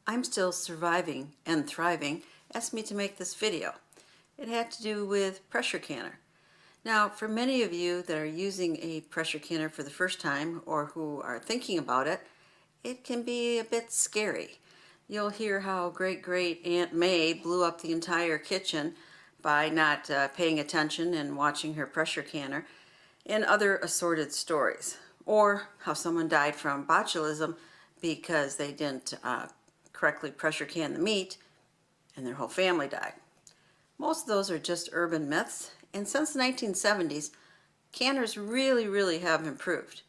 I'm Still Surviving and Thriving asked me to make this video. It had to do with pressure canner. Now, for many of you that are using a pressure canner for the first time or who are thinking about it, it can be a bit scary. You'll hear how great Aunt May blew up the entire kitchen by not paying attention and watching her pressure canner, and other assorted stories. Or how someone died from botulism because they didn't correctly pressure can the meat and their whole family died. Most of those are just urban myths, and since the 1970s, canners really have improved.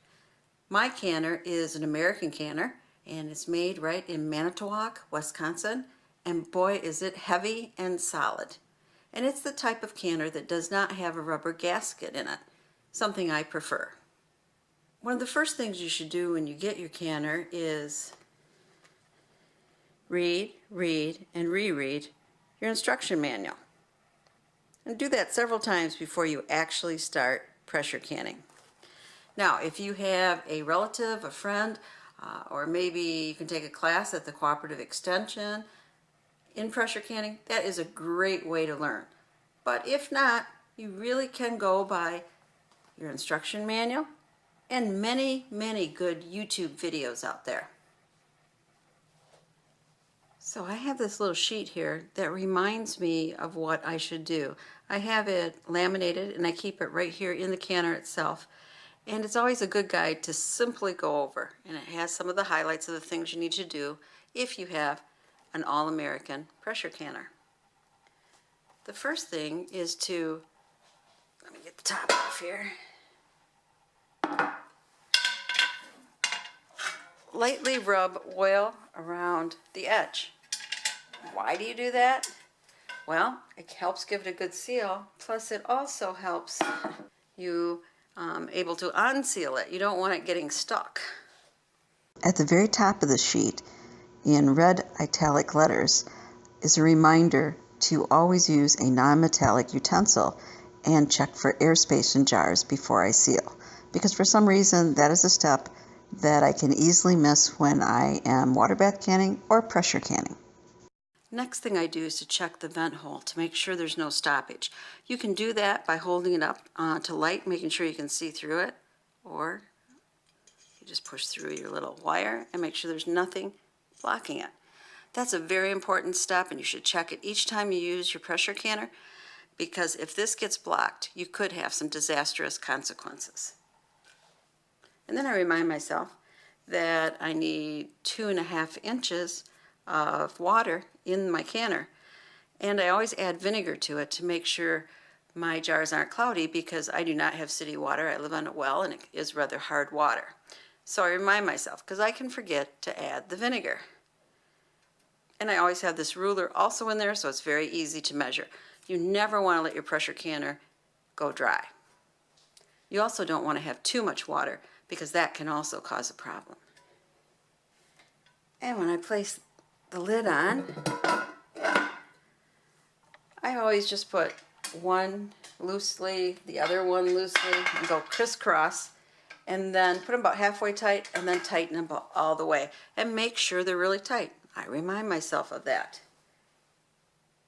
My canner is an American canner, and it's made right in Manitowoc, Wisconsin, and boy is it heavy and solid. And it's the type of canner that does not have a rubber gasket in it, something I prefer. One of the first things you should do when you get your canner is read, and reread your instruction manual. And do that several times before you actually start pressure canning. Now, if you have a relative, a friend, or maybe you can take a class at the Cooperative Extension in pressure canning, that is a great way to learn. But if not, you really can go by your instruction manual and many good YouTube videos out there. So I have this little sheet here that reminds me of what I should do. I have it laminated and I keep it right here in the canner itself. And it's always a good guide to simply go over. And it has some of the highlights of the things you need to do if you have an all-American pressure canner. The first thing is to, let me get the top off here. Lightly rub oil around the edge. Why do you do that? Well, it helps give it a good seal, plus it also helps you able to unseal it. You don't want it getting stuck. At the very top of the sheet, in red italic letters, is a reminder to always use a non-metallic utensil and check for airspace in jars before I seal, because for some reason that is a step that I can easily miss when I am water bath canning or pressure canning. Next thing I do is to check the vent hole to make sure there's no stoppage. You can do that by holding it up to light, making sure you can see through it, or you just push through your little wire and make sure there's nothing blocking it. That's a very important step, and you should check it each time you use your pressure canner, because if this gets blocked, you could have some disastrous consequences. And then I remind myself that I need 2.5 inches of water in my canner, and I always add vinegar to it to make sure my jars aren't cloudy, because I do not have city water. I live on a well and it is rather hard water. So I remind myself, because I can forget to add the vinegar. And I always have this ruler also in there, so it's very easy to measure. You never want to let your pressure canner go dry. You also don't want to have too much water, because that can also cause a problem. And when I place the lid on, I always just put one loosely, the other one loosely, and go crisscross, and then put them about halfway tight, and then tighten them all the way, and make sure they're really tight. I remind myself of that.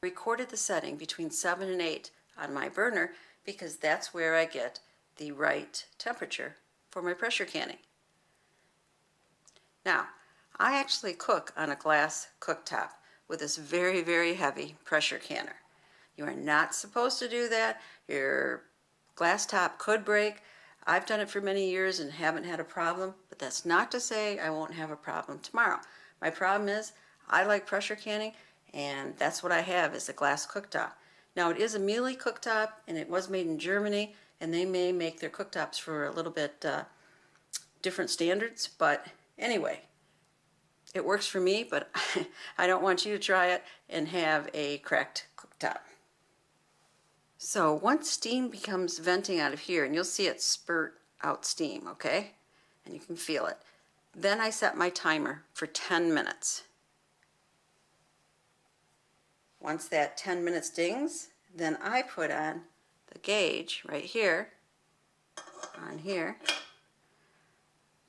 I recorded the setting between 7 and 8 on my burner, because that's where I get the right temperature for my pressure canning. Now, I actually cook on a glass cooktop with this very heavy pressure canner. You are not supposed to do that. Your glass top could break. I've done it for many years and haven't had a problem, but that's not to say I won't have a problem tomorrow. My problem is I like pressure canning, and that's what I have, is a glass cooktop. Now, it is a Miele cooktop, and it was made in Germany, and they may make their cooktops for a little bit different standards, but anyway, it works for me, but I don't want you to try it and have a cracked cooktop. So once steam becomes venting out of here, and you'll see it spurt out steam, okay? And you can feel it. Then I set my timer for 10 minutes. Once that 10 minutes dings, then I put on the gauge right here, on here,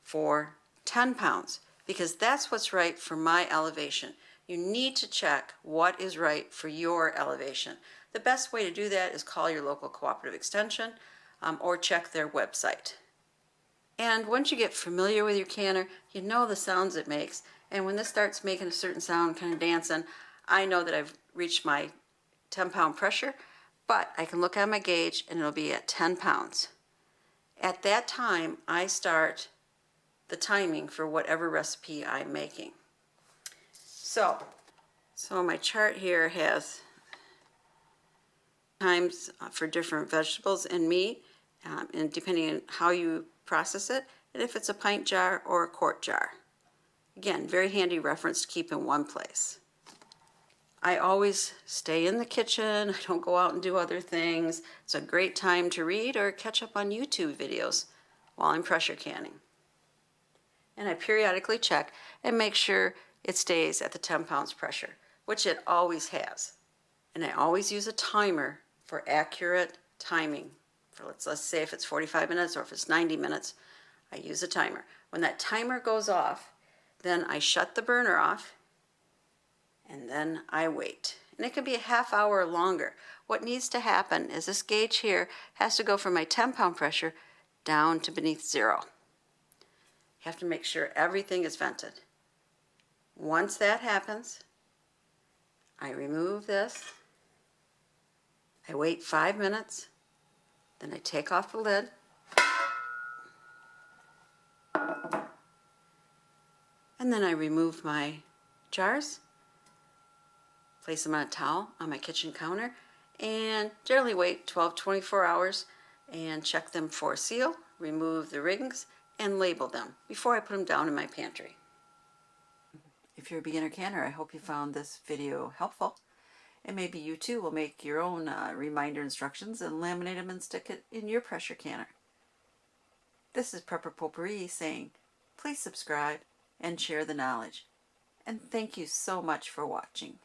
for 10 pounds, because that's what's right for my elevation. You need to check what is right for your elevation. The best way to do that is call your local cooperative extension or check their website. And once you get familiar with your canner, you know the sounds it makes. And when this starts making a certain sound, kind of dancing, I know that I've reached my 10-pound pressure, but I can look at my gauge and it'll be at 10 pounds. At that time, I start the timing for whatever recipe I'm making. So my chart here has times for different vegetables and meat, and depending on how you process it, and if it's a pint jar or a quart jar. Again, very handy reference to keep in one place. I always stay in the kitchen. I don't go out and do other things. It's a great time to read or catch up on YouTube videos while I'm pressure canning. And I periodically check and make sure it stays at the 10 pounds pressure, which it always has. And I always use a timer for accurate timing. For let's say if it's 45 minutes or if it's 90 minutes, I use a timer. When that timer goes off, then I shut the burner off and then I wait. And it can be a half hour or longer. What needs to happen is this gauge here has to go from my 10-pound pressure down to beneath 0. You have to make sure everything is vented. Once that happens, I remove this. I wait 5 minutes. Then I take off the lid. And then I remove my jars, place them on a towel on my kitchen counter, and generally wait 12-24 hours and check them for a seal, remove the rings, and label them before I put them down in my pantry. If you're a beginner canner, I hope you found this video helpful. And maybe you too will make your own reminder instructions and laminate them and stick it in your pressure canner. This is Prepper Potpourri saying, please subscribe and share the knowledge. And thank you so much for watching.